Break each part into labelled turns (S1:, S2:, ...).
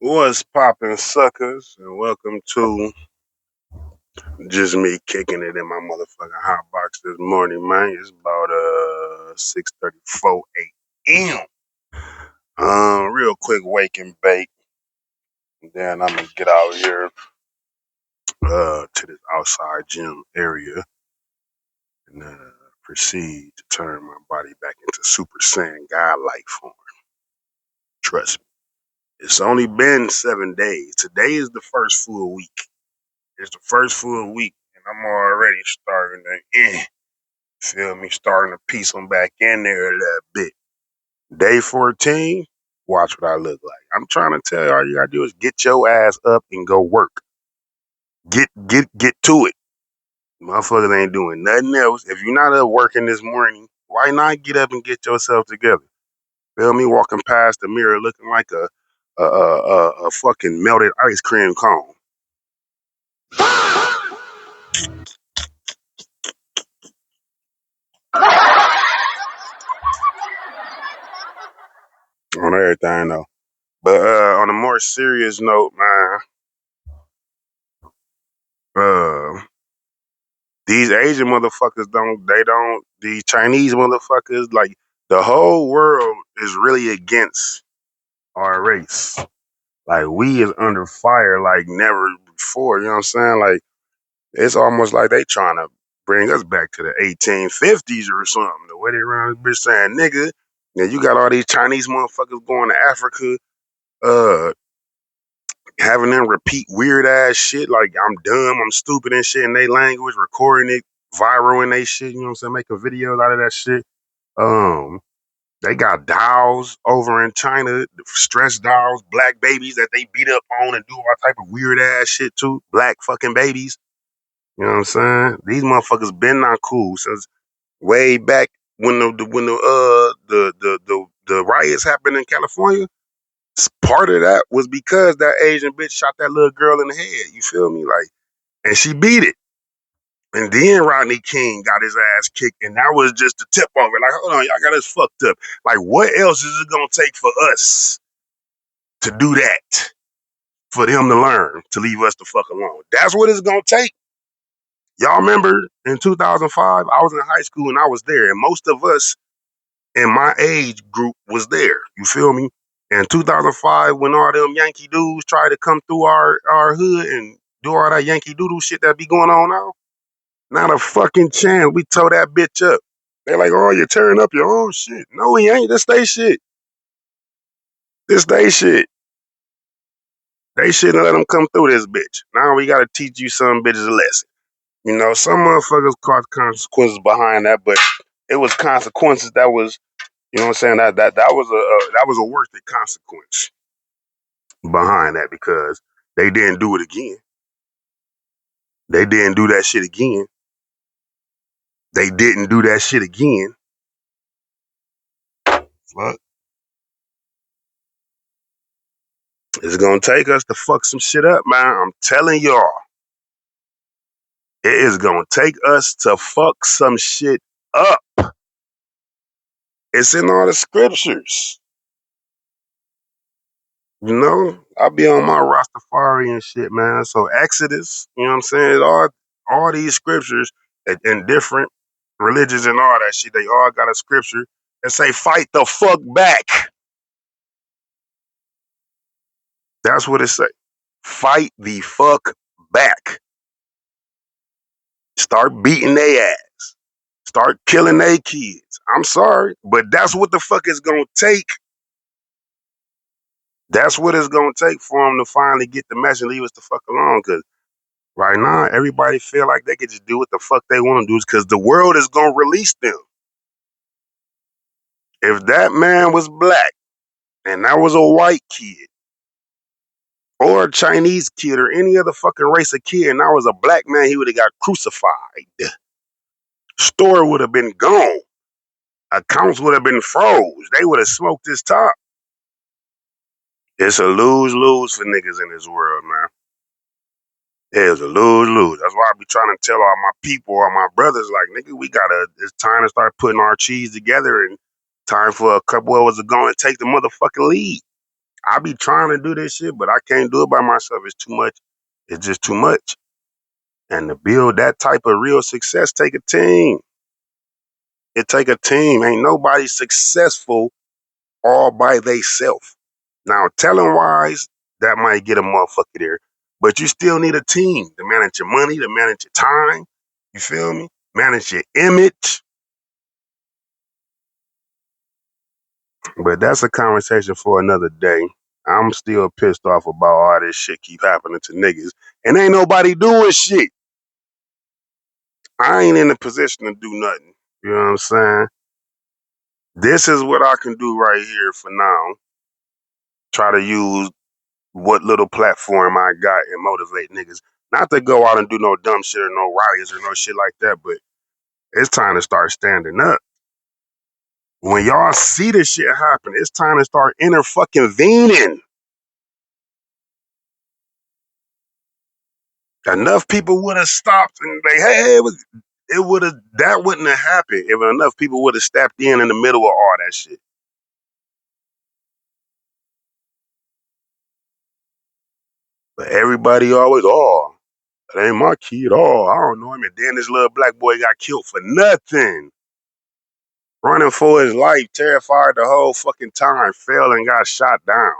S1: What's poppin', suckers? And welcome to just me kicking it in my motherfucking hot box this morning, man. It's about 6:34 a.m. Real quick wake and bake, and then I'm gonna get out here to this outside gym area and proceed to turn my body back into Super Saiyan God-like form. Trust me, it's only been 7 days. Today is the first full week. It's the first full week, and I'm already starting to, feel me, starting to piece them back in there a little bit. Day 14, watch what I look like. I'm trying to tell you, all you gotta do is get your ass up and go work. Get to it. Motherfuckers ain't doing nothing else. If you're not up working this morning, why not get up and get yourself together? Feel me? Walking past the mirror looking like a fucking melted ice cream cone. On everything though. But on a more serious note, man, uh, these Asian motherfuckers these Chinese motherfuckers, like, the whole world is really against our race. Like, we is under fire like never before, you know what I'm saying? Like, it's almost like they trying to bring us back to the 1850s or something. The way they run this bitch saying nigga, and you got all these Chinese motherfuckers going to Africa, uh, having them repeat weird ass shit like I'm dumb, I'm stupid and shit in their language, recording it viral in they shit, you know what I'm saying, making videos out of that shit. Um, they got dolls over in China, stress dolls, black babies that they beat up on and do all type of weird ass shit to. Black fucking babies. You know what I'm saying? These motherfuckers been not cool since way back when the riots happened in California. Part of that was because that Asian bitch shot that little girl in the head. You feel me? Like, and she beat it. And then Rodney King got his ass kicked, and that was just the tip of it. Like, hold on, y'all got us fucked up. Like, what else is it gonna take for us to do that? For them to learn to leave us the fuck alone. That's what it's gonna take. Y'all remember in 2005, I was in high school and I was there, and most of us in my age group was there. You feel me? In 2005, when all them Yankee dudes tried to come through our hood and do all that Yankee Doodle shit that be going on now, not a fucking chance. We tore that bitch up. They're like, oh, you're tearing up your own shit. No, he ain't. This they shit. This they shit. They shouldn't let them come through this bitch. Now we gotta teach you some bitches a lesson. You know, some motherfuckers caught consequences behind that, but it was consequences that was, you know what I'm saying, that was a worth the consequence behind that because they didn't do it again. They didn't do that shit again. They didn't do that shit again. Fuck. It's gonna take us to fuck some shit up, man. I'm telling y'all. It is gonna take us to fuck some shit up. It's in all the scriptures. You know, I be on my Rastafari and shit, man. So Exodus, you know what I'm saying? All these scriptures and different religions and all that shit, they all got a scripture that say fight the fuck back. That's what it say. Fight the fuck back. Start beating their ass. Start killing their kids. I'm sorry, but that's what the fuck it's gonna take. That's what it's gonna take for them to finally get the message and leave us the fuck alone. Cause right now, everybody feel like they can just do what the fuck they want to do because the world is gonna release them. If that man was black and that was a white kid or a Chinese kid or any other fucking race of kid and I was a black man, he would have got crucified. Store would have been gone. Accounts would have been froze. They would have smoked his top. It's a lose-lose for niggas in this world, man. It's a lose-lose. That's why I be trying to tell all my people, all my brothers, like, nigga, it's time to start putting our cheese together and time for a couple of us to go and take the motherfucking lead. I be trying to do this shit, but I can't do it by myself. It's too much. It's just too much. And to build that type of real success, take a team. It take a team. Ain't nobody successful all by theyself. Now, talent wise, that might get a motherfucker there, but you still need a team to manage your money, to manage your time. You feel me? Manage your image. But that's a conversation for another day. I'm still pissed off about all this shit keep happening to niggas, and ain't nobody doing shit. I ain't in a position to do nothing. You know what I'm saying? This is what I can do right here for now. Try to use what little platform I got and motivate niggas. Not to go out and do no dumb shit or no riots or no shit like that, but it's time to start standing up. When y'all see this shit happen, it's time to start inter fucking vening. Enough people would have stopped and like, hey, it would have that wouldn't have happened if enough people would have stepped in the middle of all that shit. But everybody always, oh, that ain't my kid. Oh, I don't know him. And then this little black boy got killed for nothing. Running for his life, terrified the whole fucking time, fell and got shot down.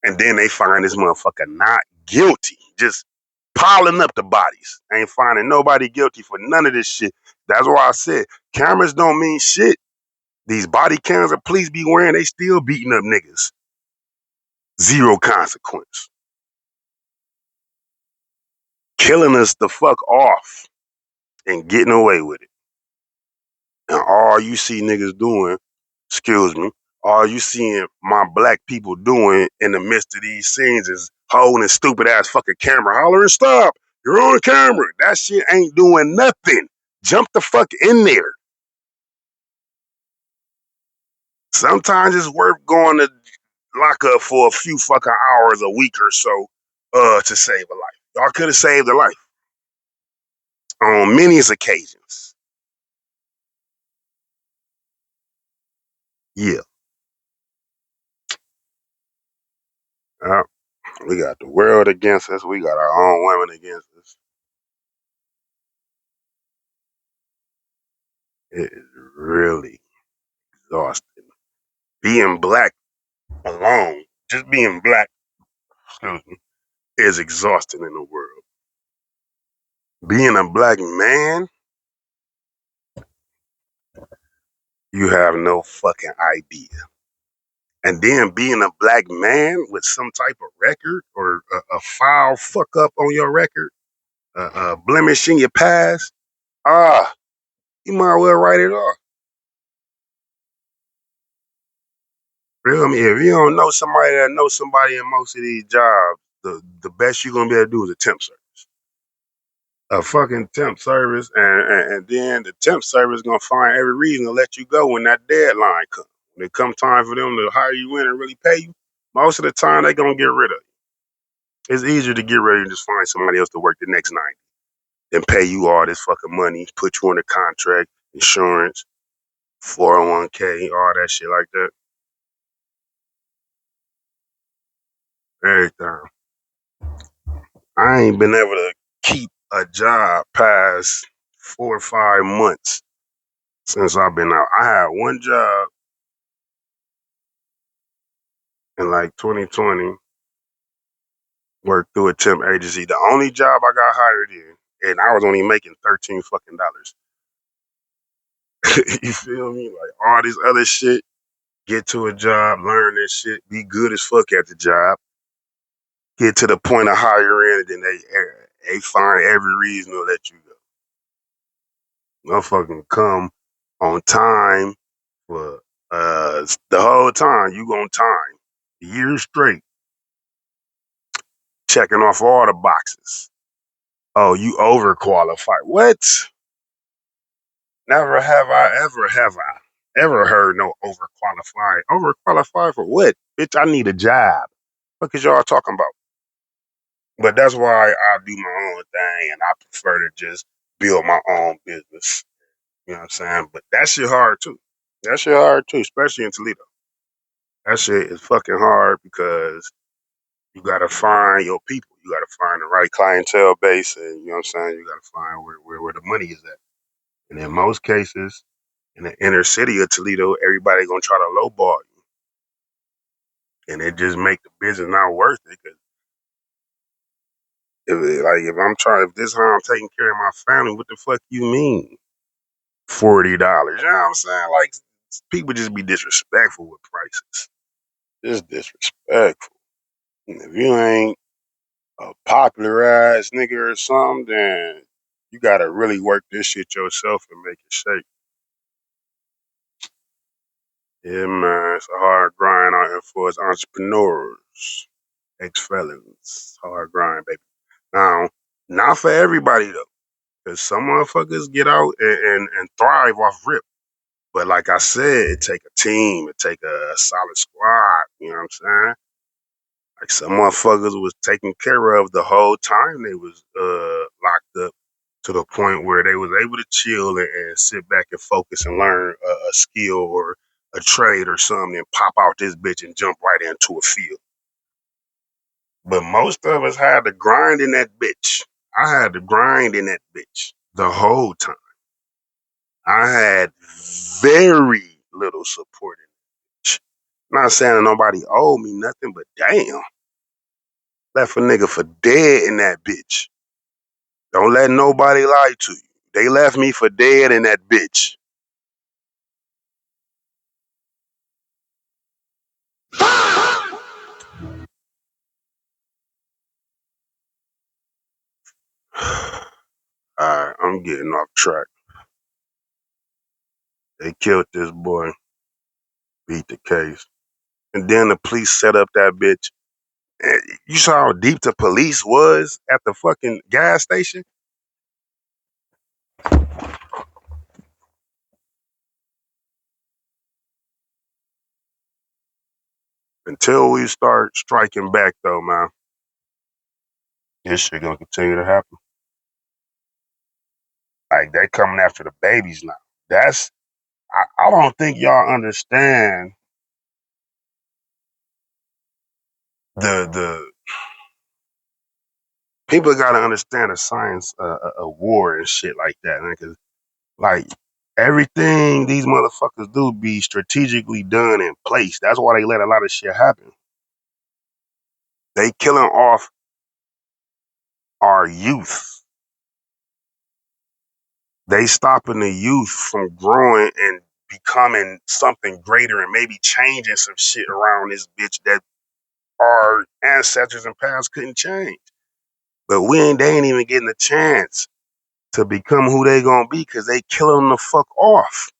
S1: And then they find this motherfucker not guilty. Just piling up the bodies. Ain't finding nobody guilty for none of this shit. That's why I said cameras don't mean shit. These body cams that police be wearing, they still beating up niggas. Zero consequence. Killing us the fuck off and getting away with it. And all you see niggas doing, excuse me, all you seeing my black people doing in the midst of these scenes is holding a stupid ass fucking camera, hollering, stop, you're on camera. That shit ain't doing nothing. Jump the fuck in there. Sometimes it's worth going to lock up for a few fucking hours a week or so to save a life. Y'all could have saved a life on many occasions. Yeah. Uh, we got the world against us. We got our own women against us. It is really exhausting. Being black alone, just being black, excuse me, is exhausting in the world. Being a black man, you have no fucking idea. And then being a black man with some type of record or a foul fuck up on your record, a blemish in your past, you might well write it off. Feel me? If you don't know somebody that knows somebody in most of these jobs, the best you're gonna be able to do is a temp service. A fucking temp service, and then the temp service gonna find every reason to let you go when that deadline comes. When it come time for them to hire you in and really pay you, most of the time they gonna get rid of you. It's easier to get rid of you and just find somebody else to work the next 90 than pay you all this fucking money, put you on a contract, insurance, 401k, all that shit like that. Everything. I ain't been able to keep a job past 4 or 5 months since I've been out. I had one job in like 2020, worked through a temp agency. The only job I got hired in, and I was only making $13 fucking dollars. You feel me? Like all this other shit, get to a job, learn this shit, be good as fuck at the job, get to the point of hiring, and then they find every reason to let you go. Motherfucking come on time for the whole time. You on time, years straight, checking off all the boxes. Oh, you overqualified. What? Never have I ever heard no overqualified. Overqualified for what? Bitch, I need a job. What is y'all talking about? But that's why I do my own thing and I prefer to just build my own business. You know what I'm saying? But that shit hard too. That shit hard too, especially in Toledo. That shit is fucking hard because you gotta find your people. You gotta find the right clientele base, and you know what I'm saying. You gotta find where the money is at. And in most cases, in the inner city of Toledo, everybody gonna try to lowball you, and it just make the business not worth it. Cause if this is how I'm taking care of my family, what the fuck you mean $40? You know what I'm saying? Like people just be disrespectful with prices. Just disrespectful. And if you ain't a popular ass nigga or something, then you gotta really work this shit yourself and make it shake. Yeah, man, it's a hard grind out here for us entrepreneurs, ex-felons. Hard grind, baby. Now, not for everybody though, because some motherfuckers get out and thrive off rip. But like I said, it take a team, it take a solid squad. You know what I'm saying? Like some motherfuckers was taken care of the whole time they was locked up to the point where they was able to chill and sit back and focus and learn a skill or a trade or something and pop out this bitch and jump right into a field. But most of us had to grind in that bitch. I had to grind in that bitch the whole time. I had very little support in it. Not saying that nobody owed me nothing, but damn, left a nigga for dead in that bitch. Don't let nobody lie to you. They left me for dead in that bitch. Alright, I'm getting off track. They killed this boy, beat the case. And then the police set up that bitch. And you saw how deep the police was at the fucking gas station? Until we start striking back though, man. This shit gonna continue to happen. Like they coming after the babies now. That's I don't think y'all understand the people gotta understand the science of war and shit like that, man. Cause like everything these motherfuckers do be strategically done in place. That's why they let a lot of shit happen. They killing off our youth. They stopping the youth from growing and becoming something greater and maybe changing some shit around this bitch that our ancestors and past couldn't change. But they ain't even getting a chance to become who they gonna be because they killing them the fuck off.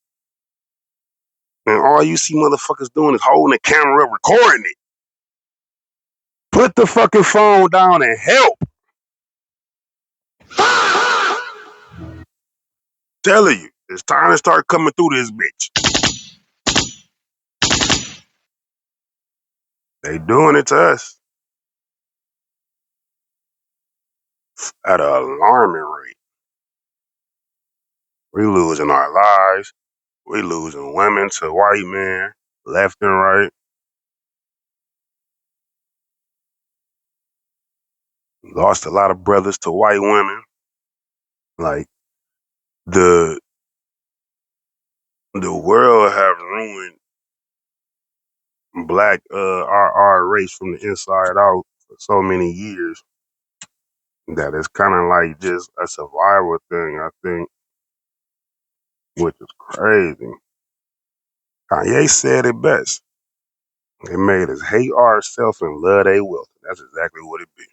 S1: And all you see motherfuckers doing is holding the camera up, recording it. Put the fucking phone down and help. Telling you, it's time to start coming through this bitch. They doing it to us at an alarming rate. We losing our lives. We losing women to white men, left and right. Lost a lot of brothers to white women. Like the the world have ruined black our race from the inside out for so many years that it's kind of like just a survival thing, I think, which is crazy. Kanye said it best. It made us hate ourselves and love their wealth. That's exactly what it be,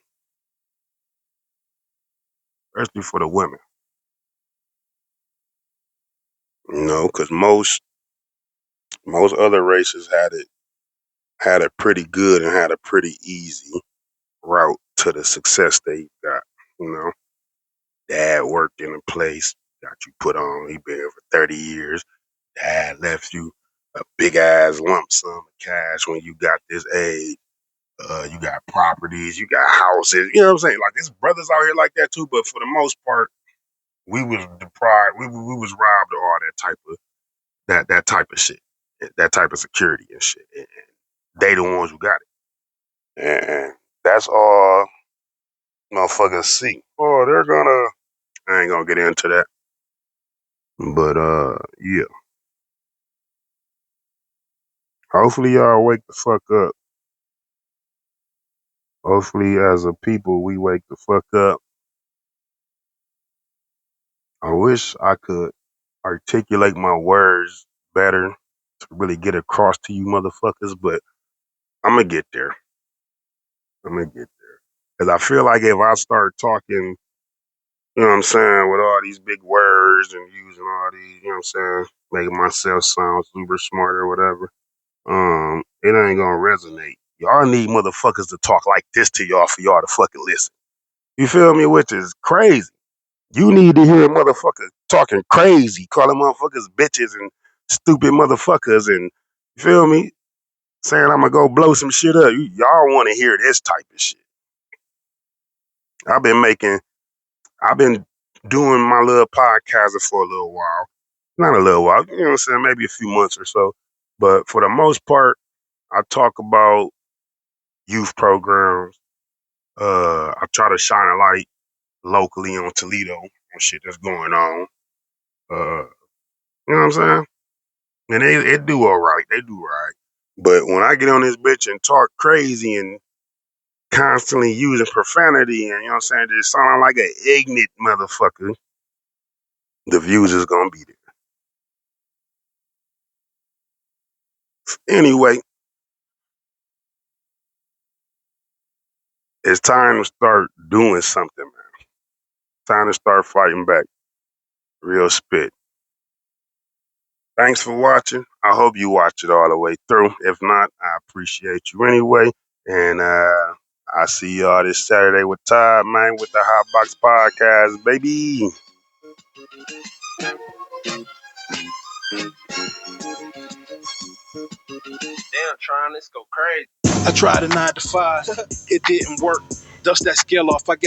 S1: especially for the women. You know, because most other races had it pretty good and had a pretty easy route to the success they got. You know, dad worked in a place, got you put on. He been here for 30 years. Dad left you a big ass lump sum of cash when you got this age. You got properties, you got houses. You know what I'm saying? Like there's brothers out here like that too, but for the most part, we was deprived. We was robbed of all that type of that type of shit, that type of security and shit. And they the ones who got it, and that's all motherfuckers see. Oh, they're gonna. I ain't gonna get into that, but yeah. Hopefully y'all wake the fuck up. Hopefully, as a people, we wake the fuck up. I wish I could articulate my words better to really get across to you motherfuckers, but I'm gonna get there. I'm gonna get there. Because I feel like if I start talking, you know what I'm saying, with all these big words and using all these, you know what I'm saying, making myself sound super smart or whatever, it ain't gonna resonate. Y'all need motherfuckers to talk like this to y'all for y'all to fucking listen. You feel me? Which is crazy. You need to hear a motherfucker talking crazy, calling motherfuckers bitches and stupid motherfuckers, and you feel me? Saying I'm gonna go blow some shit up. Y'all want to hear this type of shit. I've been making, I've been doing my little podcasting for a little while. Not a little while, you know what I'm saying? Maybe a few months or so. But for the most part, I talk about youth programs. I try to shine a light locally on Toledo on shit that's going on. Uh, you know what I'm saying? And they do all right. They do all right. But when I get on this bitch and talk crazy and constantly using profanity and, you know what I'm saying, just sounding like an ignorant motherfucker, the views is gonna be there. Anyway, it's time to start doing something, man. Time to start fighting back. Real spit. Thanks for watching. I hope you watch it all the way through. If not, I appreciate you anyway. And I see y'all this Saturday with Todd, man, with the Hot Box Podcast, baby. Damn, trying this go crazy. I tried a 9 to 5. It didn't work. Dust that scale off. I guess